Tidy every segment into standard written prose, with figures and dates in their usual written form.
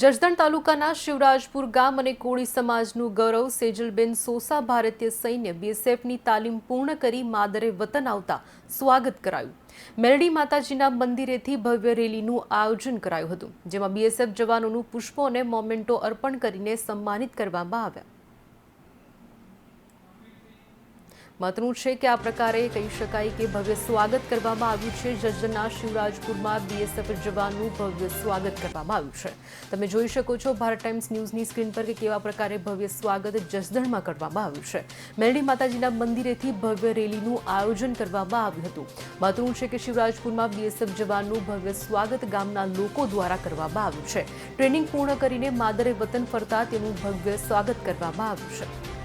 જસદણ તાલુકાના શિવરાજપુર ગામ અને કોળી સમાજનું ગૌરવ સેજલબેન સોસા ભારતીય સૈન્ય બીએસએફની તાલીમ પૂર્ણ કરી માદરે વતન આવતા સ્વાગત કરાયું। મેરડી માતાજીના મંદિરેથી ભવ્ય રેલીનું આયોજન કરાયું હતું, જેમાં બીએસએફ જવાનોનું પુષ્પો અને મોમેન્ટો અર્પણ કરીને સન્માનિત કરવામાં આવ્યા। મહત્વનું છે કે આ પ્રકારે કહી શકાય કે ભવ્ય સ્વાગત કરવામાં આવ્યું છે। જસદણના શિવરાજપુરમાં બીએસએફ જવાનનું ભવ્ય સ્વાગત કરવામાં આવ્યું છે। તમે જોઈ શકો છો ભારત ટાઈમ્સ ન્યૂઝની સ્ક્રીન પર કે કેવા પ્રકારે ભવ્ય સ્વાગત જસદણમાં કરવામાં આવ્યું છે। મેરડી માતાજીના મંદિરેથી ભવ્ય રેલીનું આયોજન કરવામાં આવ્યું હતું। મહત્વનું છે કે શિવરાજપુરમાં બીએસએફ જવાનનું ભવ્ય સ્વાગત ગામના લોકો દ્વારા કરવામાં આવ્યું છે। ટ્રેનિંગ પૂર્ણ કરીને માદરે વતન ફરતા તેનું ભવ્ય સ્વાગત કરવામાં આવ્યું છે।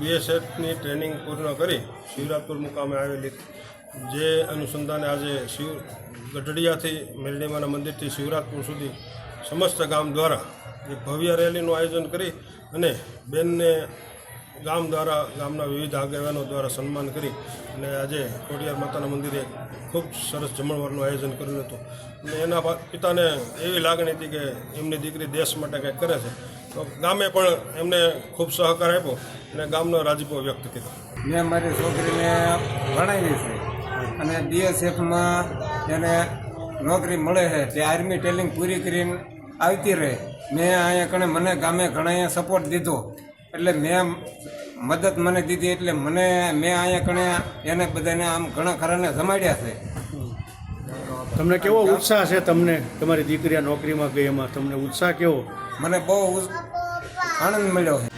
બીએસએફની ટ્રેનિંગ પૂર્ણ કરી શિવરાજપુર મુકામે આવેલી જે અનુસંધાને આજે ગઢડિયાથી મેરડીમાના મંદિરથી શિવરાજપુર સુધી સમસ્ત ગામ દ્વારા એક ભવ્ય રેલીનું આયોજન કરી અને બેનને ગામ દ્વારા ગામના વિવિધ આગેવાનો દ્વારા સન્માન કરી અને આજે કોડિયાર માતાના મંદિરે ખૂબ સરસ જમણવારનું આયોજન કર્યું હતું અને એના પિતાને એવી લાગણી હતી કે એમની દીકરી દેશ માટે કંઈક કરે છે, તો ગામે પણ એમને ખૂબ સહકાર આપ્યો અને ગામનો રાજીપો વ્યક્ત કર્યો। મેં મારી છોકરીને ભણાવી છે અને બીએસએફમાં એને નોકરી મળે છે તે આર્મી ટ્રેનિંગ પૂરી કરીને આવતી રહે। મેં અહીંયા કણે મને ગામે ઘણા સપોર્ટ દીધો, એટલે મેં મદદ મને દીધી, એટલે મેં અહીંયા કણે એને બધાને આમ ઘણા ખરાને જમાડ્યા છે। તમને કેવો ઉત્સાહ છે? તમને તમારી દીકરી નોકરીમાં ગઈ એમાં તમને ઉત્સાહ કેવો? મને બહુ આનંદ મળ્યો છે।